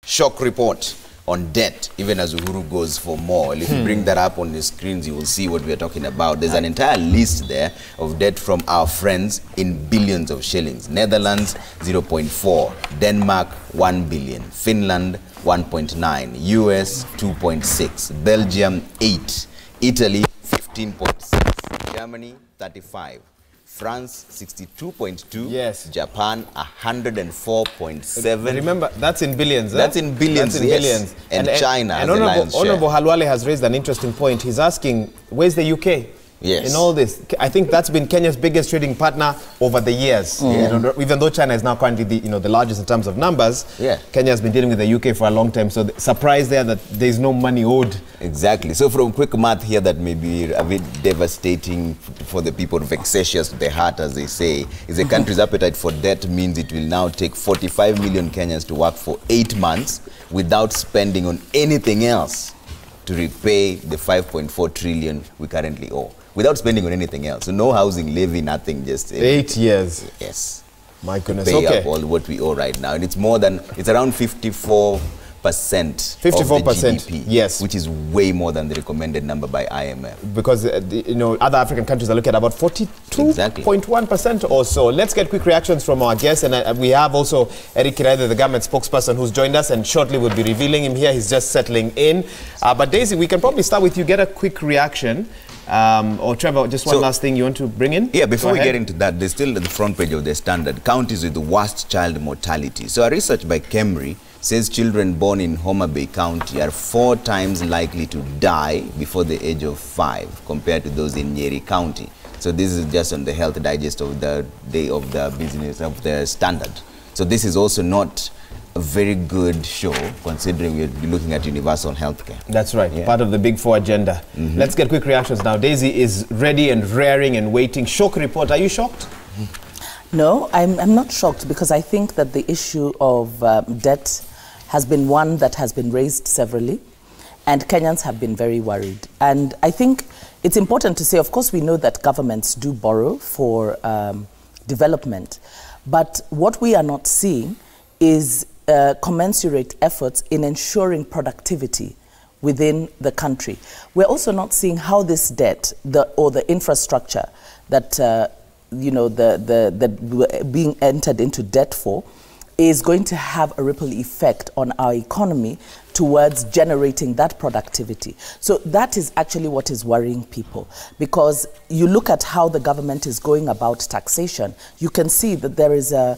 Shock report on debt, even as Uhuru goes for more. If you bring that up on the screens, you will see what we are talking about. There's an entire list there of debt from our friends in billions of shillings. Netherlands, 0.4. Denmark, 1 billion. Finland, 1.9. US, 2.6. Belgium, 8. Italy, 15.6. Germany, 35. France, 62.2. Yes. Japan, 104.7. Remember, that's in billions. That's in billions. That's in billions. And China has the lion's share. Honorable Halwale has raised an interesting point. He's asking, where's the UK? Yes. In all this, I think that's been Kenya's biggest trading partner over the years. You know, even though China is now currently the largest in terms of numbers, Kenya has been dealing with the UK for a long time. So the surprise there that there's no money owed. Exactly. So from quick math here, that may be a bit devastating for the people, vexatious to the heart, as they say, is the country's appetite for debt means it will now take 45 million Kenyans to work for 8 months without spending on anything else to repay the 5.4 trillion we currently owe. Without spending on anything else. So no housing levy, nothing, just 8 years. Yes. My goodness. Pay up all what we owe right now. And it's more than, it's around 54% 54%, of the GDP, yes, which is way more than the recommended number by IMF. Because you know, other African countries are looking at about 42.1% or so. Let's get quick reactions from our guests, and we have also Eric Kiraithe, the government spokesperson, who's joined us, and shortly we'll be revealing him here. He's just settling in. But Daisy, we can probably start with you. Get a quick reaction. Or Trevor, just one last thing you want to bring in? Yeah, before we get into that, there's still at the front page of the Standard, counties with the worst child mortality. So a research by KEMRI says children born in Homa Bay County are 4 times likely to die before the age of 5 compared to those in Nyeri County. So this is just on the Health Digest of the day of the business of the Standard. So this is also not a very good show, considering we're looking at universal healthcare. That's right, part of the Big 4 agenda. Let's get quick reactions now. Daisy is ready and raring and waiting. Shock report. Are you shocked? No, I'm not shocked, because I think that the issue of debt has been one that has been raised severally, and Kenyans have been very worried. And I think it's important to say, of course, we know that governments do borrow for development, but what we are not seeing is commensurate efforts in ensuring productivity within the country. We're also not seeing how this debt, or the infrastructure that you know, being entered into debt for, is going to have a ripple effect on our economy towards generating that productivity. So that is actually what is worrying people, because you look at how the government is going about taxation, you can see that there's a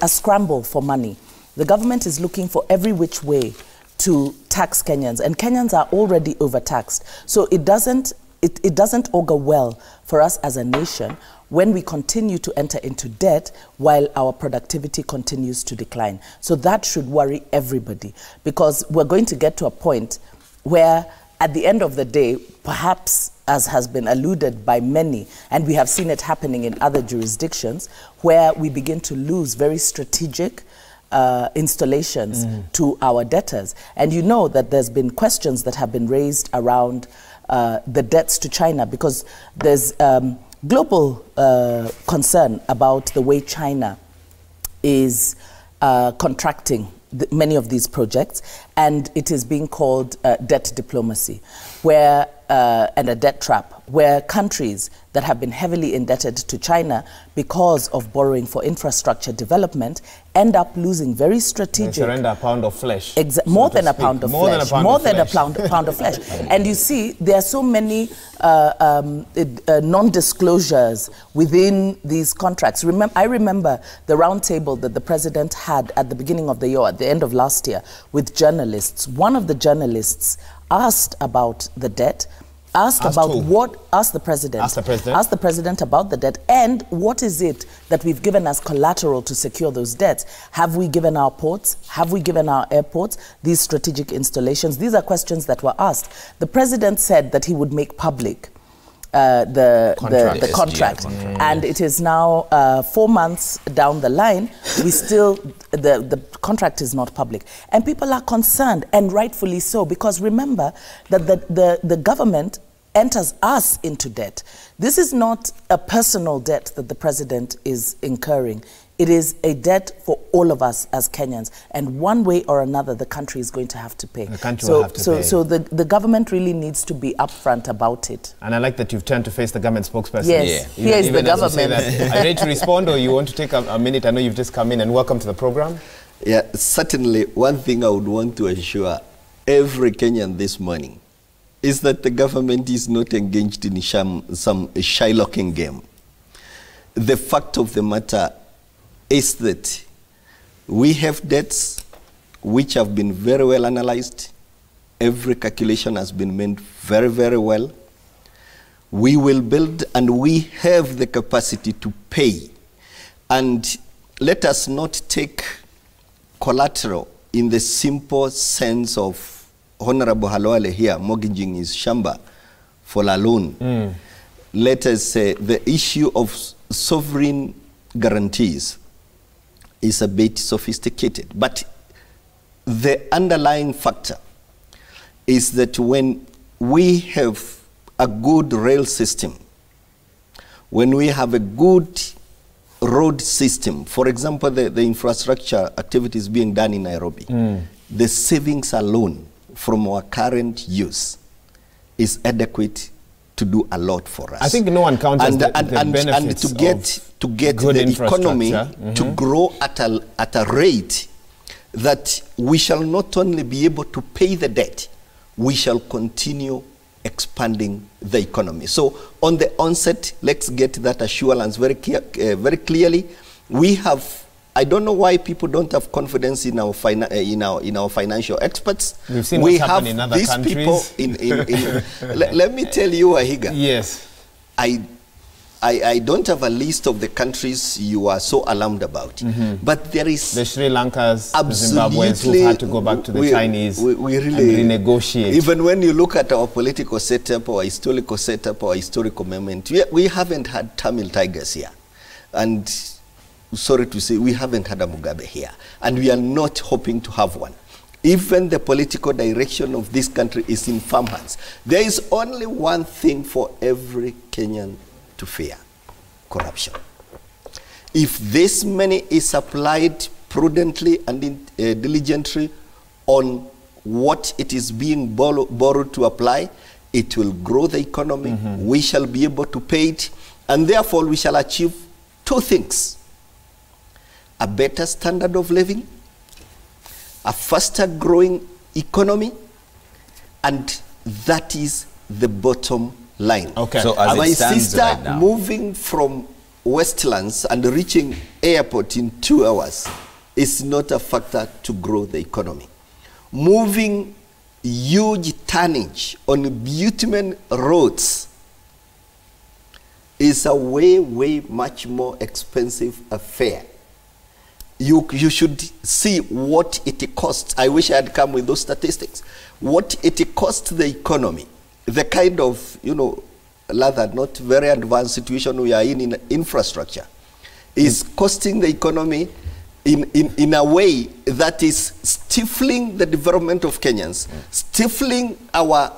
scramble for money. The government is looking for every which way to tax Kenyans, and Kenyans are already overtaxed. So it doesn't augur well for us as a nation when we continue to enter into debt while our productivity continues to decline. So that should worry everybody, because we're going to get to a point where at the end of the day, perhaps, as has been alluded by many, and we have seen it happening in other jurisdictions, where we begin to lose very strategic installations to our debtors. And you know that there's been questions that have been raised around the debts to China, because there's global concern about the way China is contracting many of these projects, and it is being called debt diplomacy, where and a debt trap, where countries that have been heavily indebted to China because of borrowing for infrastructure development end up losing very strategic... They surrender a pound of flesh. More than a pound of flesh. More than a pound of flesh. And you see, there are so many non-disclosures within these contracts. I remember the roundtable that the president had at the beginning of the year, at the end of last year, with journalists. One of the journalists asked about the debt, asked the president about the debt, and what is it that we've given as collateral to secure those debts. Have we given our ports? Have we given our airports these strategic installations? These are questions that were asked. The president said that he would make public the contract. And it is now 4 months down the line, we still, the contract is not public. And people are concerned, and rightfully so, because remember that the government enters us into debt. This is not a personal debt that the president is incurring. It is a debt for all of us as Kenyans, and one way or another, the country is going to have to pay. The country will have to pay. So the government really needs to be upfront about it. And I like that you've turned to face the government spokesperson. Yes, here is the government. Are you ready to respond, or you want to take a minute? I know you've just come in, and welcome to the program. Yeah, certainly one thing I would want to assure every Kenyan this morning is that the government is not engaged in some Shylocking game. The fact of the matter is that we have debts which have been very well analyzed. Every calculation has been made very, very well. We will build, and we have the capacity to pay. And let us not take collateral in the simple sense of Honorable Halwale here mortgaging his shamba for a loan. Let us say the issue of sovereign guarantees is a bit sophisticated. But the underlying factor is that when we have a good rail system, when we have a good road system, for example, the infrastructure activities being done in Nairobi, the savings alone from our current use is adequate to do a lot for us. I think no one counters the benefits and to get the economy to grow at a rate that we shall not only be able to pay the debt, we shall continue expanding the economy. So on the onset, let's get that assurance very clearly. We have, I don't know why people don't have confidence in our financial experts. We've seen what's happened in other countries. Let me tell you, Wahiga. Yes. I don't have a list of the countries you are so alarmed about, but there is the Sri Lankas, the Zimbabweans who've had to go back to the Chinese and renegotiate. Even when you look at our political setup, our historical moment, we haven't had Tamil tigers here, and sorry to say, we haven't had a Mugabe here, and we are not hoping to have one. Even the political direction of this country is in firm hands. There is only one thing for every Kenyan to fear: corruption. If this money is applied prudently and diligently on what it is being borrowed to apply, it will grow the economy. We shall be able to pay it, and therefore we shall achieve two things: a better standard of living, a faster growing economy, and that is the bottom line. Okay. So as my it stands sister right now, moving from Westlands and reaching airport in 2 hours is not a factor to grow the economy. Moving huge tonnage on bitumen roads is a way much more expensive affair. You should see what it costs. I wish I had come with those statistics. What it costs the economy, the kind of, rather not very advanced situation we are in infrastructure, is costing the economy in a way that is stifling the development of Kenyans, stifling our,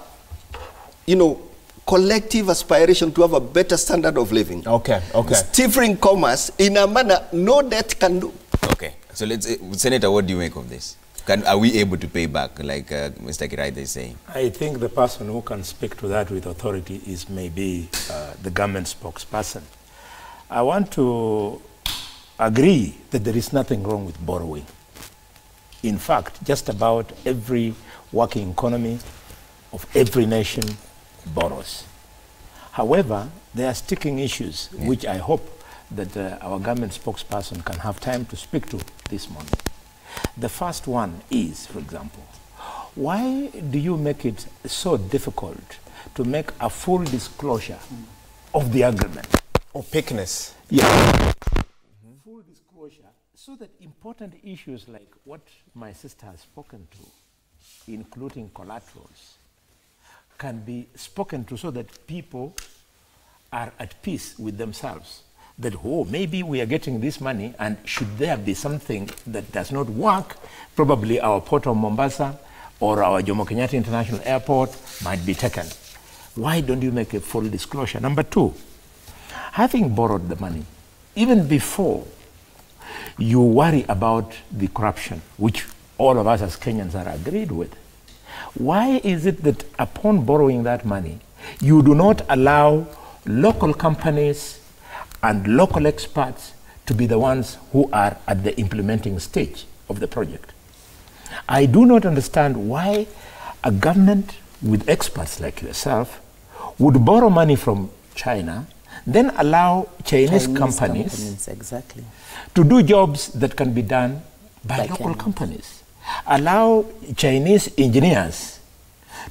collective aspiration to have a better standard of living. Okay. Stifling commerce in a manner no debt can do. Okay, so Senator, what do you make of this? Are we able to pay back, like Mr. Kiraitha is saying? I think the person who can speak to that with authority is maybe the government spokesperson. I want to agree that there is nothing wrong with borrowing. In fact, just about every working economy of every nation borrows. However, there are sticking issues, which I hope that our government spokesperson can have time to speak to this morning. The first one is, for example, why do you make it so difficult to make a full disclosure of the agreement? Opaqueness. Yeah. Full disclosure, so that important issues like what my sister has spoken to, including collaterals, can be spoken to so that people are at peace with themselves. That, maybe we are getting this money, and should there be something that does not work, probably our port of Mombasa or our Jomo Kenyatta International Airport might be taken. Why don't you make a full disclosure? Number two, having borrowed the money, even before you worry about the corruption, which all of us as Kenyans are agreed with. Why is it that upon borrowing that money, you do not allow local companies and local experts to be the ones who are at the implementing stage of the project? I do not understand why a government with experts like yourself would borrow money from China, then allow Chinese companies exactly. to do jobs that can be done by local companies. Allow Chinese engineers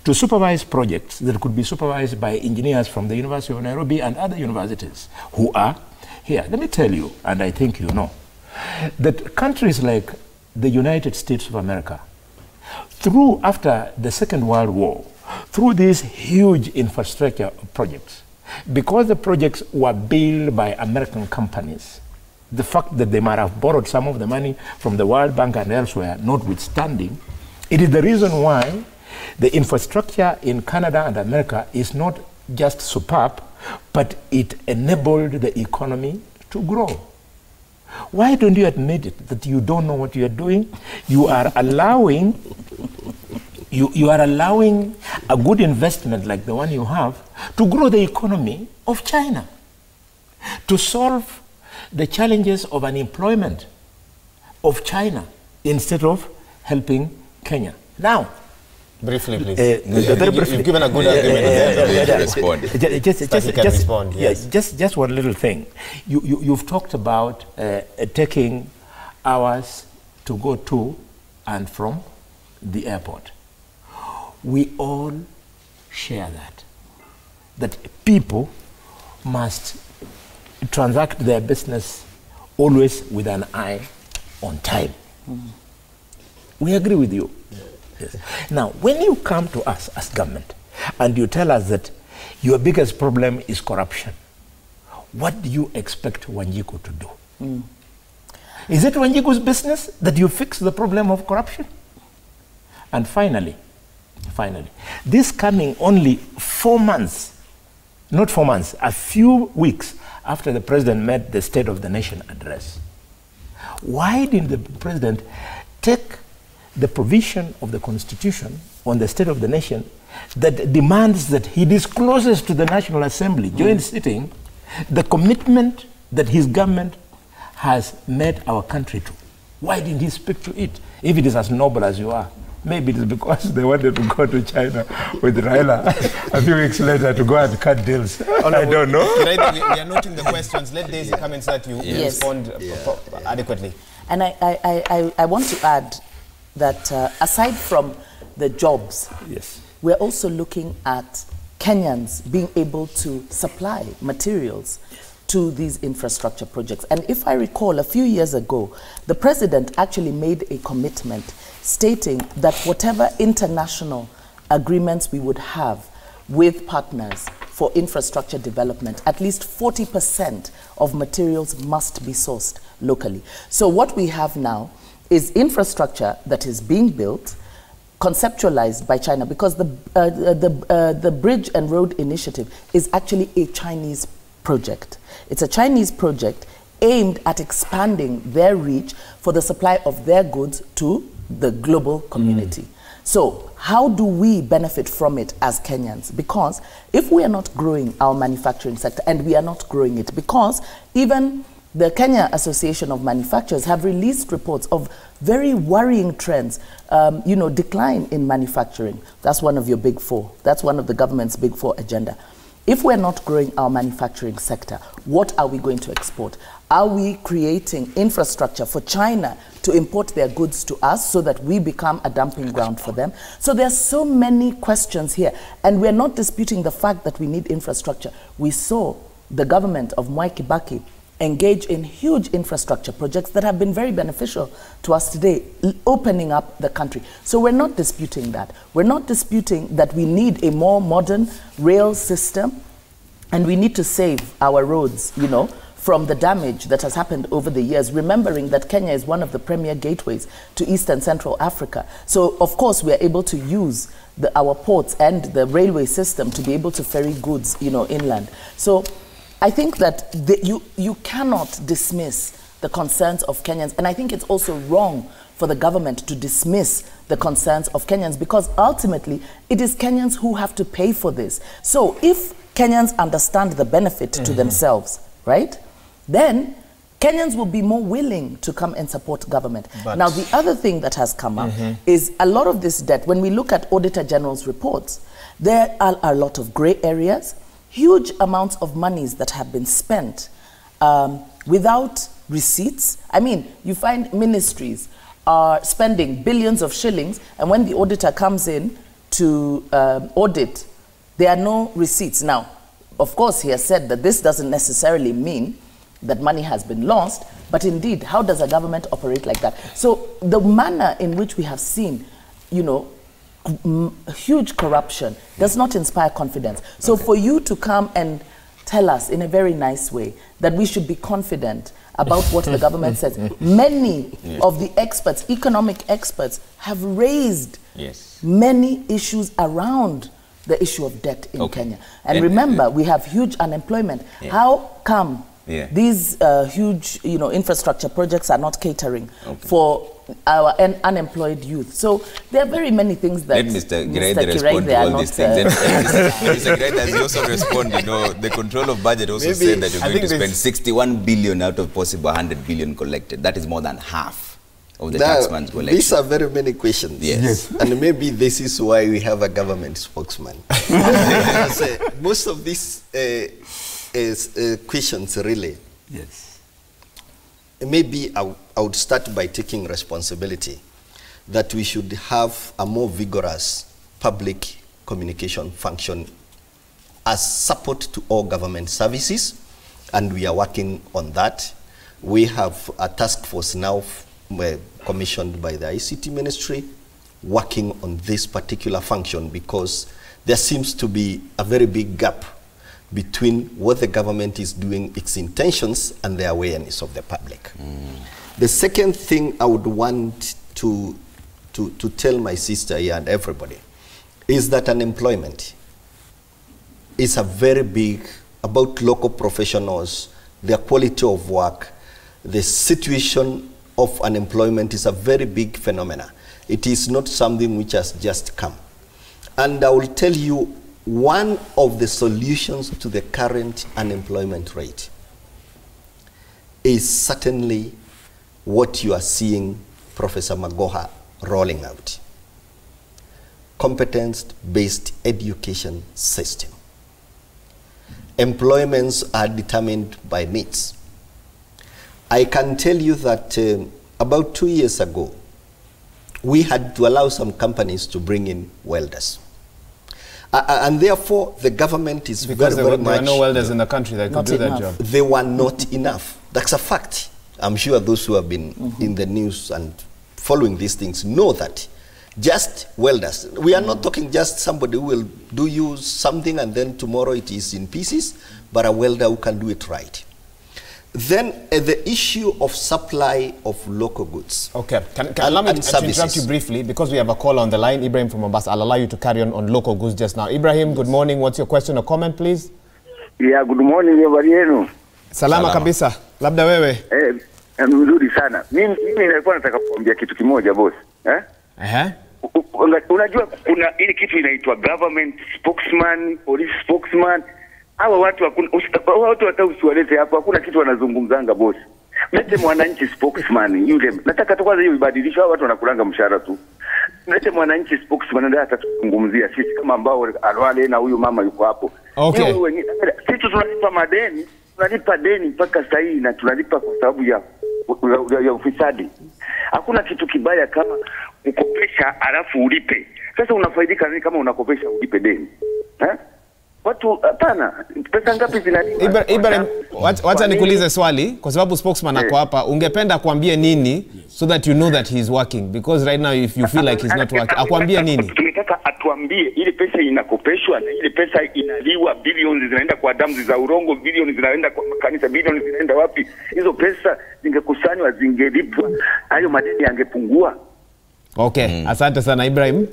to supervise projects that could be supervised by engineers from the University of Nairobi and other universities who are here. Let me tell you, and I think you know, that countries like the United States of America, after the Second World War, through these huge infrastructure projects, because the projects were built by American companies, the fact that they might have borrowed some of the money from the World Bank and elsewhere, notwithstanding, it is the reason why the infrastructure in Canada and America is not just superb, but it enabled the economy to grow. Why don't you admit it, that you don't know what you are doing? You are allowing you are allowing a good investment like the one you have to grow the economy of China, to solve the challenges of unemployment of China instead of helping Kenya. Now, briefly, please. You've given a good argument. Just one little thing. You've talked about taking hours to go to and from the airport. We all share that people must transact their business always with an eye on time. We agree with you. Yes. Now, when you come to us as government and you tell us that your biggest problem is corruption, what do you expect Wanjiku to do? Is it Wanjiku's business that you fix the problem of corruption? And finally, this coming only 4 months, not 4 months, a few weeks after the president made the State of the Nation address, why didn't the president take the provision of the Constitution on the State of the Nation that demands that he discloses to the National Assembly, joint sitting, the commitment that his government has made our country to? Why didn't he speak to it, if it is as noble as you are? Maybe it is because they wanted to go to China with Raila a few weeks later to go and cut deals. I don't know. We are noting the questions. Let Daisy come in so that you respond adequately. And I want to add that aside from the jobs, we're also looking at Kenyans being able to supply materials to these infrastructure projects. And if I recall, a few years ago, the president actually made a commitment stating that whatever international agreements we would have with partners for infrastructure development, at least 40% of materials must be sourced locally. So what we have now is infrastructure that is being built, conceptualized by China, because the Bridge and Road Initiative is actually a Chinese project. It's a Chinese project aimed at expanding their reach for the supply of their goods to the global community. So how do we benefit from it as Kenyans? Because if we are not growing our manufacturing sector, and we are not growing it, because even the Kenya Association of Manufacturers have released reports of very worrying trends, decline in manufacturing. That's one of your big four. That's one of the government's big four agenda. If we're not growing our manufacturing sector, what are we going to export? Are we creating infrastructure for China to import their goods to us so that we become a dumping ground for them? So there's so many questions here, and we're not disputing the fact that we need infrastructure. We saw the government of Mwai Kibaki engage in huge infrastructure projects that have been very beneficial to us today, opening up the country. So we're not disputing that. We're not disputing that we need a more modern rail system, and we need to save our roads, from the damage that has happened over the years, remembering that Kenya is one of the premier gateways to East and Central Africa. So, of course, we are able to use our ports and the railway system to be able to ferry goods, inland. So I think that you cannot dismiss the concerns of Kenyans. And I think it's also wrong for the government to dismiss the concerns of Kenyans, because ultimately it is Kenyans who have to pay for this. So if Kenyans understand the benefit to themselves, right, then Kenyans will be more willing to come and support government. But now, the other thing that has come up is a lot of this debt. When we look at Auditor General's reports, there are a lot of gray areas, huge amounts of monies that have been spent without receipts. I mean, you find ministries are spending billions of shillings, and when the auditor comes in to audit, there are no receipts. Now, of course, he has said that this doesn't necessarily mean that money has been lost, but indeed, how does a government operate like that? So the manner in which we have seen, you know, huge corruption does not inspire confidence. So for you to come and tell us in a very nice way that we should be confident about what the government says, many of the experts, economic experts, have raised many issues around the issue of debt in Kenya. And remember, we have huge unemployment. How come these huge, you know, infrastructure projects are not catering for our unemployed youth? So there are very many things that Mr. Giraithe respond to all these things. Mr. Giraithe, as you also respond, you know, the control of budget also said that you're going to spend 61 billion out of possible 100 billion collected. That is more than half of the taxman's collection. These are very many questions. Yes. And maybe this is why we have a government spokesman. Most of these questions really. Maybe I would start by taking responsibility that we should have a more vigorous public communication function as support to all government services, and we are working on that. We have a task force now commissioned by the ICT Ministry working on this particular function, because there seems to be a very big gap between what the government is doing, its intentions, and the awareness of the public. The second thing I would want to tell my sister here and everybody is that unemployment is a very big, about local professionals, their quality of work, the situation of unemployment is a very big phenomena. It is not something which has just come. And I will tell you, one of the solutions to the current unemployment rate is certainly what you are seeing Professor Magoha rolling out. Competence-based education system. Employments are determined by needs. I can tell you that about 2 years ago, we had to allow some companies to bring in welders. And therefore, the government is because very much... there were no welders in the country that could do that job. They were not enough. That's a fact. I'm sure those who have been in the news and following these things know that. Just welders. We are not talking just somebody who will do you something and then tomorrow it is in pieces, but a welder who can do it right. Then the issue of supply of local goods. Okay, allow me to interrupt you briefly because we have a call on the line. Ibrahim from Mombasa. I'll allow you to carry on local goods just now. Ibrahim, good morning. What's your question or comment, please? Yeah, good morning, habari yenu? Salama kabisa. Labda wewe? Mzuri sana. Mimi nilikuwa nataka kuambia kitu kimoja boss. Unajua kuna ile kitu inaitwa government spokesman, police spokesman. Hawa watu hata usiwalete hapo, hakuna kitu wanazungumzanga boss. Lete mwananchi spokesman yule. Nataka tu kwanza hiyo ibadilishwe, watu wanakulanga mshahara tu. Lete mwananchi spokesman ndio atatuzungumzia sisi kama ambao alwale na huyu mama yuko hapo. Okay. Sisi tunalipa madeni, tunalipa deni mpaka sasa hivi na tunalipa kwa sababu ya ufisadi. Hakuna kitu kibaya kama ukopesha alafu ulipe. Sasa unafaidika nini kama unakopesha ulipe deni? Watu hapana, pesa ngapi zinalipa? Ibrahim, wacha nikuulize swali kwa sababu spokesman ako hapa. Ungependa kuambie nini so that you know that he is working? Because right now if you feel like he's not working, akwambie nini? Tunataka atuambie ile pesa inakopeshwa na ile pesa inaliwa, bilioni zinaenda kwa damu za urongo, bilioni zinaenda kwa makanisa, bilioni zinaenda wapi? Hizo pesa zingekusanywa, zingelipwa, hayo madeni yangepungua. Okay, asante sana Ibrahim.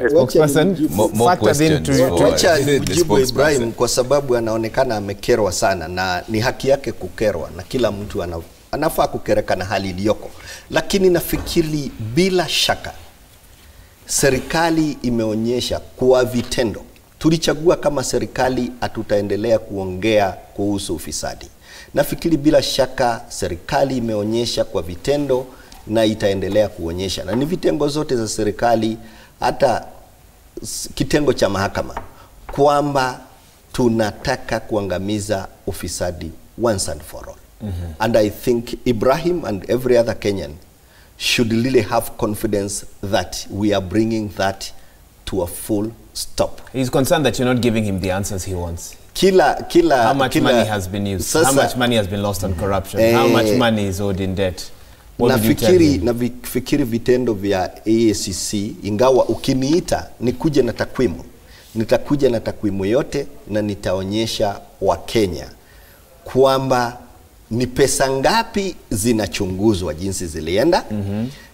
Spokesperson, more questions. Wacha kujibu Ibrahim kwa sababu anaonekana amekerwa sana na ni haki yake kukerwa na kila mtu anafaa kukereka na hali iliyoko, lakini nafikiri bila shaka serikali imeonyesha kwa vitendo. Tulichagua kama serikali hatutaendelea kuongea kuhusu ufisadi. Nafikiri bila shaka serikali imeonyesha kwa vitendo na itaendelea kuonyesha, na ni vitengo zote za serikali, hata kitengo cha mahakama, kwamba tunataka kuangamiza ufisadi once and for all. And I think Ibrahim and every other Kenyan should really have confidence that we are bringing that to a full stop. He's concerned that you're not giving him the answers he wants. How much money has been used? How much money has been lost on corruption? How much money is owed in debt? Nafikiri vitendo vya AACC, ingawa ukiniita nikuje na takwimu, nitakuja na takwimu yote na nitaonyesha Wakenya kwamba ni pesa ngapi zinachunguzwa jinsi zilienda,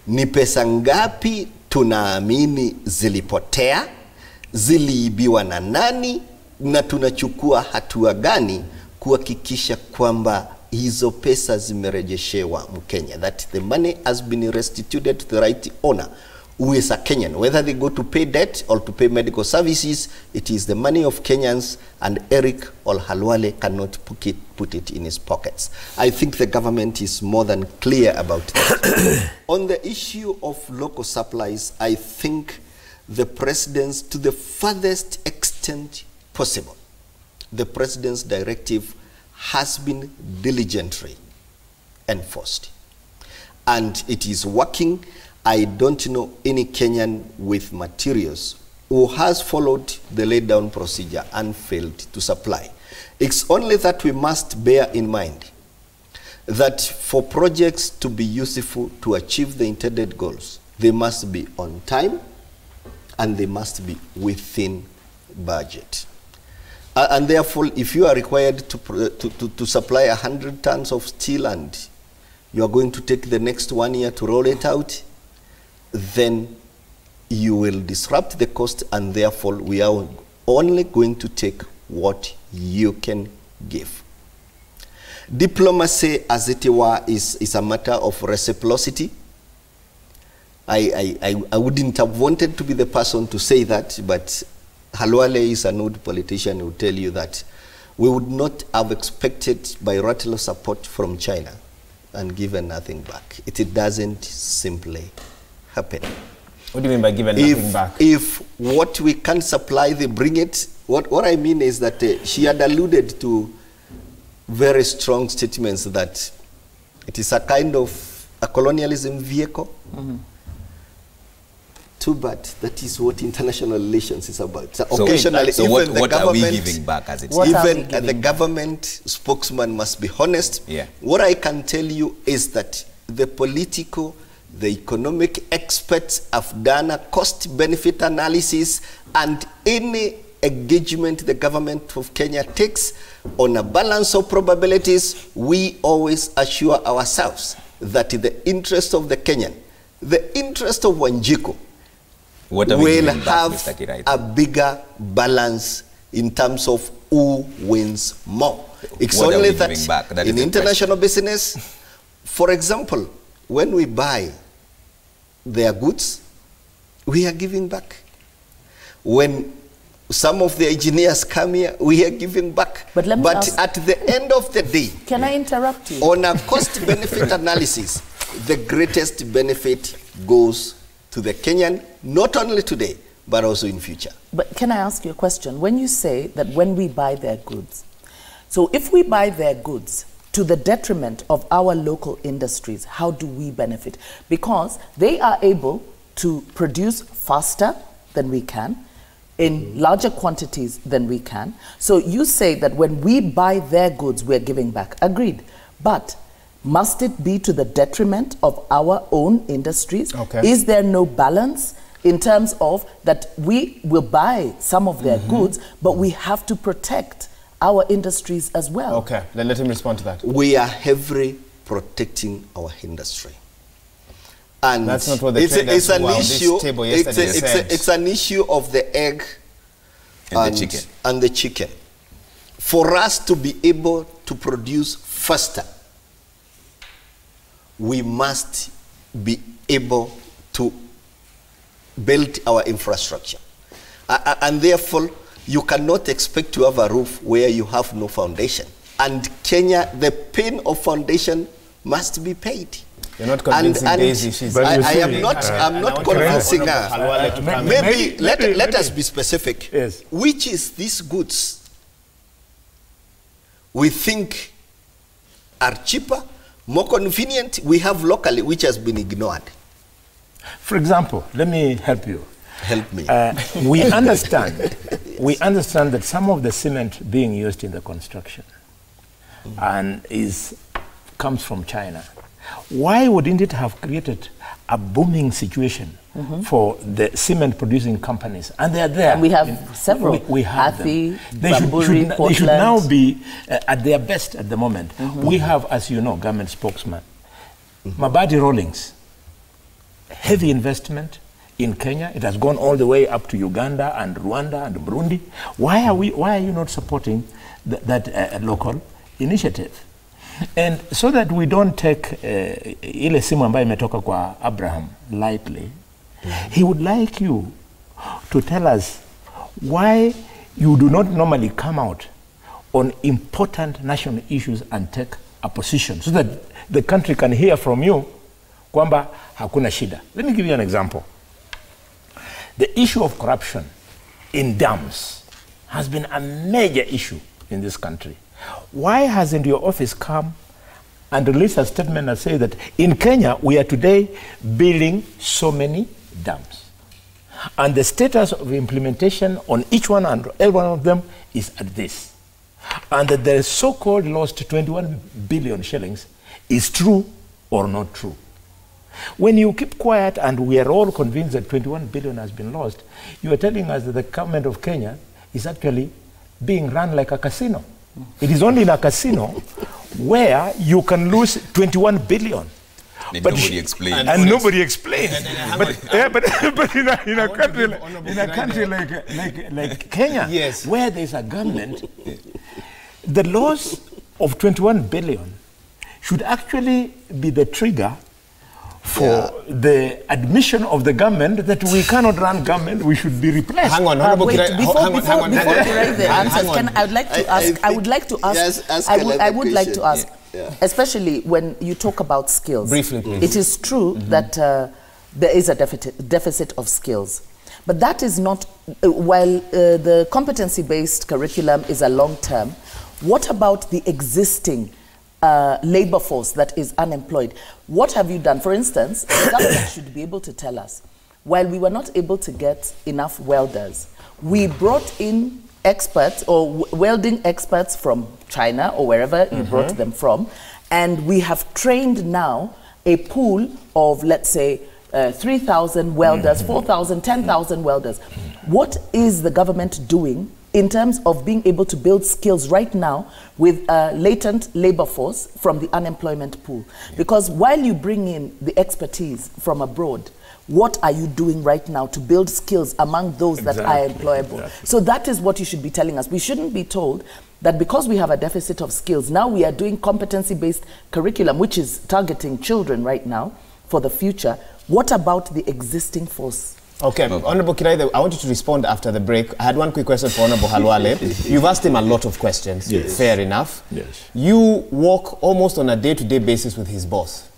ni pesa ngapi tunaamini zilipotea, ziliibiwa na nani, na tunachukua hatua gani kuhakikisha kwamba hizo pesa zimerejeshewa Mkenya, that the money has been restituted to the right owner, who is a Kenyan. Whether they go to pay debt or to pay medical services, it is the money of Kenyans, and Eric Halwale cannot put it in his pockets. I think the government is more than clear about that. On the issue of local supplies, I think the president's, to the furthest extent possible, the president's directive has been diligently enforced, and it is working. I don't know any Kenyan with materials who has followed the laid down procedure and failed to supply. It's only that we must bear in mind that for projects to be useful to achieve the intended goals, they must be on time and they must be within budget. And therefore, if you are required to supply 100 tons of steel and you are going to take the next 1 year to roll it out, then you will disrupt the cost, and therefore we are only going to take what you can give. Diplomacy, as it were, is a matter of reciprocity. I wouldn't have wanted to be the person to say that, but Halwale is an old politician who will tell you that we would not have expected bilateral support from China and given nothing back. It doesn't simply happen. What do you mean by giving nothing back? If what we can supply, they bring it. What I mean is that she had alluded to very strong statements that it is a kind of a colonialism vehicle. Too bad. That is what international relations is about. So occasionally, so what are we giving back as it is? Even the government spokesman must be honest. Yeah. What I can tell you is that the political, the economic experts have done a cost-benefit analysis, and any engagement the government of Kenya takes on a balance of probabilities, we always assure ourselves that in the interest of the Kenyan, the interest of Wanjiku, will have a bigger balance in terms of who wins more. It's only that in international business, for example, when we buy their goods, we are giving back. When some of the engineers come here, we are giving back. But at the end of the day, can I interrupt you? On a cost-benefit analysis, the greatest benefit goes to the Kenyan, not only today, but also in future. But can I ask you a question? When you say that when we buy their goods, so if we buy their goods to the detriment of our local industries, how do we benefit? Because they are able to produce faster than we can, in larger quantities than we can. So you say that when we buy their goods, we're giving back. Agreed. But must it be to the detriment of our own industries? Okay. Is there no balance in terms of that we will buy some of their goods, but we have to protect our industries as well? Okay, then let him respond to that. We are heavily protecting our industry. And that's not what the traders who were on this table yesterday said. It's an issue of the egg and the chicken. For us to be able to produce faster, we must be able to build our infrastructure. And therefore, you cannot expect to have a roof where you have no foundation. And Kenya, the pain of foundation must be paid. You're not convincing Daisy. She's I'm not convincing her. Maybe let us be specific. Yes. Which is these goods we think are cheaper, more convenient, we have locally, which has been ignored? For example, let me help you. Help me. We understand that some of the cement being used in the construction and comes from China. Why wouldn't it have created a booming situation for the cement producing companies? And they are there. And we have several. We have Athi, them. Bamburi, They should now be at their best at the moment. We have, as you know, government spokesman. Mabadi Rollings, heavy investment in Kenya. It has gone all the way up to Uganda and Rwanda and Burundi. Why are you not supporting that local initiative? And so that we don't take ile simu ambayo imetoka kwa Abraham lightly, he would like you to tell us why you do not normally come out on important national issues and take a position so that the country can hear from you kwamba hakuna shida. Let me give you an example. The issue of corruption in dams has been a major issue in this country. Why hasn't your office come and released a statement that says that in Kenya we are today building so many dams, and the status of implementation on each one and every one of them is at this, and that the so-called lost 21 billion shillings is true or not true? When you keep quiet and we are all convinced that 21 billion has been lost, you are telling us that the government of Kenya is actually being run like a casino. It is only in a casino where you can lose 21 billion. And nobody explains. And nobody explains. But in a country like Kenya, yes, where there's a government, the loss of 21 billion should actually be the trigger for the admission of the government that we cannot run government, we should be replaced. Hang on, Before you write the answers, I would like to ask, especially when you talk about skills. Briefly, please. It is true that there is a deficit of skills. But that is not, while the competency-based curriculum is a long-term, what about the existing labor force that is unemployed? What have you done? For instance, the government should be able to tell us, while we were not able to get enough welders, we brought in experts or welding experts from China or wherever you brought them from, and we have trained now a pool of, let's say, 3,000 welders, 4,000, 10,000 welders. What is the government doing in terms of being able to build skills right now with a latent labor force from the unemployment pool? Because while you bring in the expertise from abroad, what are you doing right now to build skills among those that are employable? So that is what you should be telling us. We shouldn't be told that because we have a deficit of skills, now we are doing competency-based curriculum, which is targeting children right now for the future. What about the existing force? Okay, Honorable Kirai, I want you to respond after the break. I had one quick question for Honorable Halwale. You've asked him a lot of questions. Yes. Fair enough. Yes. You work almost on a day-to-day basis with his boss,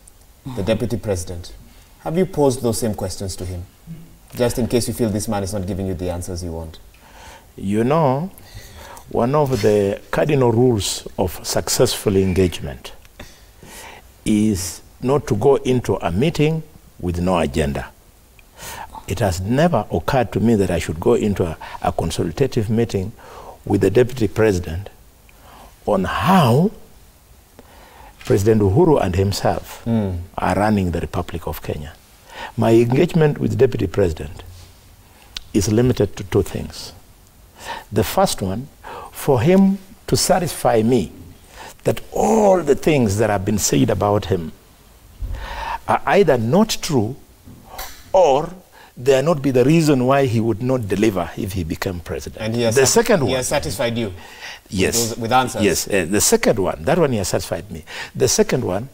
the Deputy President. Have you posed those same questions to him? Just in case you feel this man is not giving you the answers you want. You know, one of the cardinal rules of successful engagement is not to go into a meeting with no agenda. It has never occurred to me that I should go into a consultative meeting with the Deputy President on how President Uhuru and himself are running the Republic of Kenya. My engagement with the Deputy President is limited to two things. The first one, for him to satisfy me that all the things that have been said about him are either not true or they are not be the reason why he would not deliver if he became president. And he has the second one, he has satisfied you? Yes. With answers? Yes. The second one, that one he has satisfied me. The second one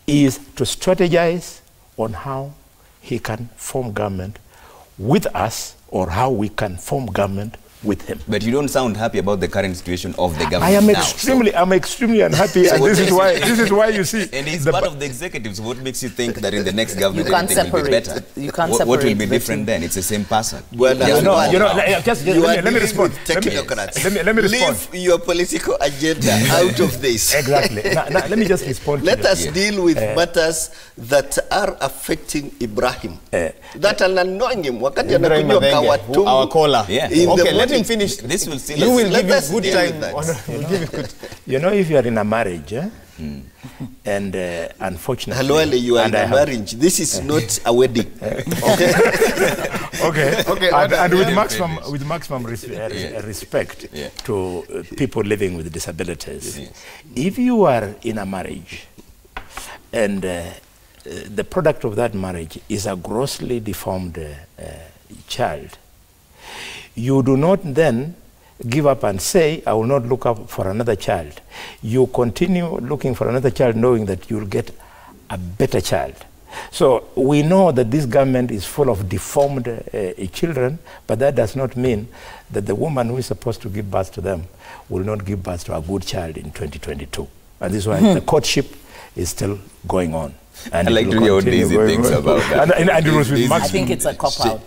is to strategize on how he can form government with us or how we can form government with him. But you don't sound happy about the current situation of the government I am now, I'm extremely unhappy, and this is why you see. And he's part of the executives. What makes you think that in the next government You can't everything will be separate. better? You can't What will separate be the different two. then? It's the same person. Well, Just let me respond. Technocrats. Let me respond. Leave your political agenda out of this. Exactly. Now, let me just respond. Let to us deal with matters that are affecting Ibrahim, that are annoying him. Wakati Ibrahim anakunywa Mabenge, kawatungu our caller. Yeah. in the Okay, let morning. him finish. This will still. You will Let give him us good deal time. with that. We'll give you good. You know, if you are in a marriage, and unfortunately, Halwale, you are and in I a have- marriage. This is not a wedding. Okay. Okay. And with maximum respect Yeah. to people living with disabilities, if you are in a marriage and the product of that marriage is a grossly deformed child, you do not then give up and say, I will not look up for another child. You continue looking for another child knowing that you'll get a better child. So we know that this government is full of deformed children, but that does not mean that the woman who is supposed to give birth to them will not give birth to a good child in 2022. And this is why the courtship is still going on. And I like to hear what Daisy thinks about that. And it was with I think it's a cop-out.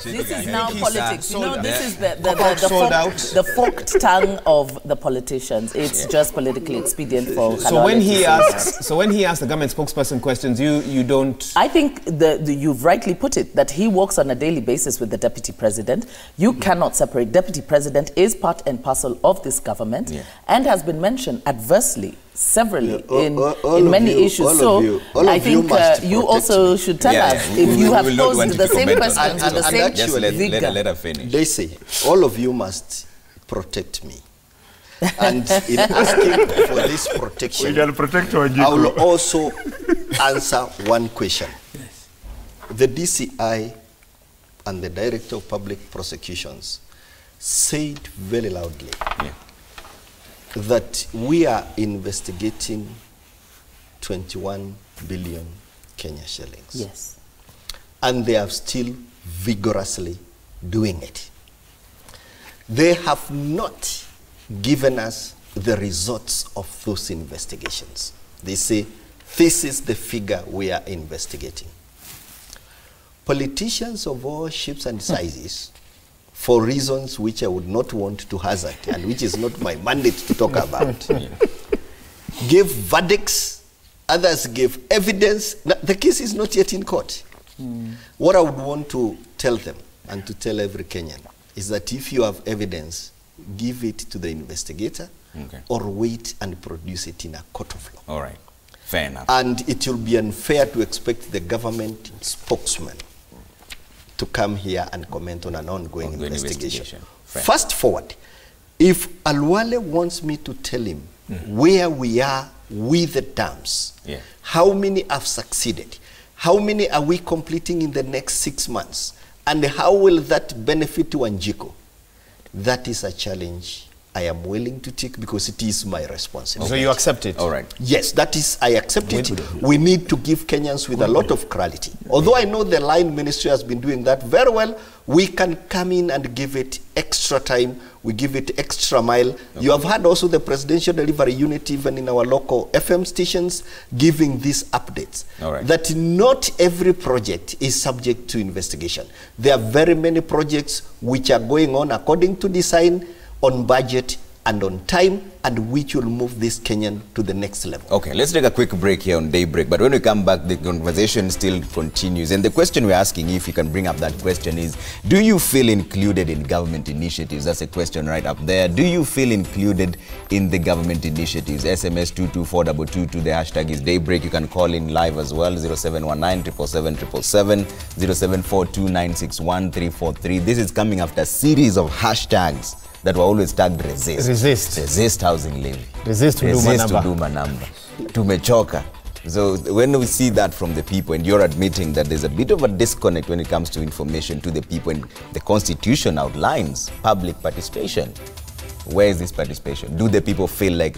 This is now politics. You know, this is the forked tongue of the politicians. It's just politically expedient for So when he asks the government spokesperson questions, you don't. I think you've rightly put it, that he works on a daily basis with the deputy president. You cannot separate. Deputy president is part and parcel of this government and has been mentioned adversely severally in many issues. So I think you also should tell us if you have posed the same questions with the same vigor. Let her finish. They say, all of you must protect me. And in asking for this protection, I will also answer one question. The DCI and the Director of Public Prosecutions said very loudly that we are investigating 21 billion Kenya shillings. Yes. And they are still vigorously doing it. They have not given us the results of those investigations. They say, this is the figure we are investigating. Politicians of all shapes and sizes, for reasons which I would not want to hazard and which is not my mandate to talk about, gave verdicts, others gave evidence. The case is not yet in court. What I would want to tell them and to tell every Kenyan is that if you have evidence, give it to the investigator or wait and produce it in a court of law. All right. Fair enough. And it will be unfair to expect the government spokesman to come here and comment on an ongoing investigation. Fast forward, if Alwale wants me to tell him where we are with the dams, how many have succeeded, how many are we completing in the next 6 months, and how will that benefit Wanjiko, that is a challenge I am willing to take because it is my responsibility. So you accept it? All right. Yes, that is, I accept it. We need to give Kenyans with a lot of clarity. Although I know the line ministry has been doing that very well, we can come in and give it extra time. We give it extra mile. You have had also the presidential delivery unit, even in our local FM stations, giving these updates. All right. That not every project is subject to investigation. There are very many projects which are going on according to design, on budget and on time, and which will move this Kenyan to the next level. Okay, let's take a quick break here on Daybreak. But when we come back, the conversation still continues. And the question we're asking, if you can bring up that question, is, do you feel included in government initiatives? That's a question right up there. Do you feel included in the government initiatives? SMS 22422, the hashtag is Daybreak. You can call in live as well, 0719 777 0742961343. This is coming after a series of hashtags that were always tagged resist. Resist housing levy. Resist huduma number. Tumechoka. So when we see that from the people, and you're admitting that there's a bit of a disconnect when it comes to information to the people, and the Constitution outlines public participation. Where is this participation? Do the people feel like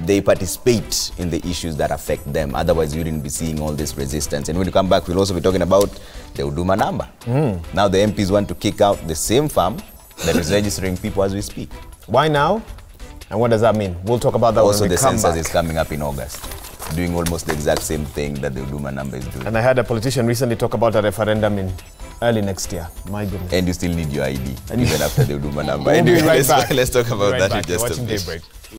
they participate in the issues that affect them? Otherwise, you wouldn't be seeing all this resistance. And when you come back, we'll also be talking about the Huduma number. Now the MPs want to kick out the same farm that is registering people as we speak. Why now? And what does that mean? We'll talk about that also when we the come census back. is coming up in August, doing almost the exact same thing that the Huduma number is doing. And I heard a politician recently talk about a referendum in early next year. My goodness. And you still need your ID, even after the Huduma number. We'll be Anyway, right back. let's talk about that in You're just a watching bit. Daybreak.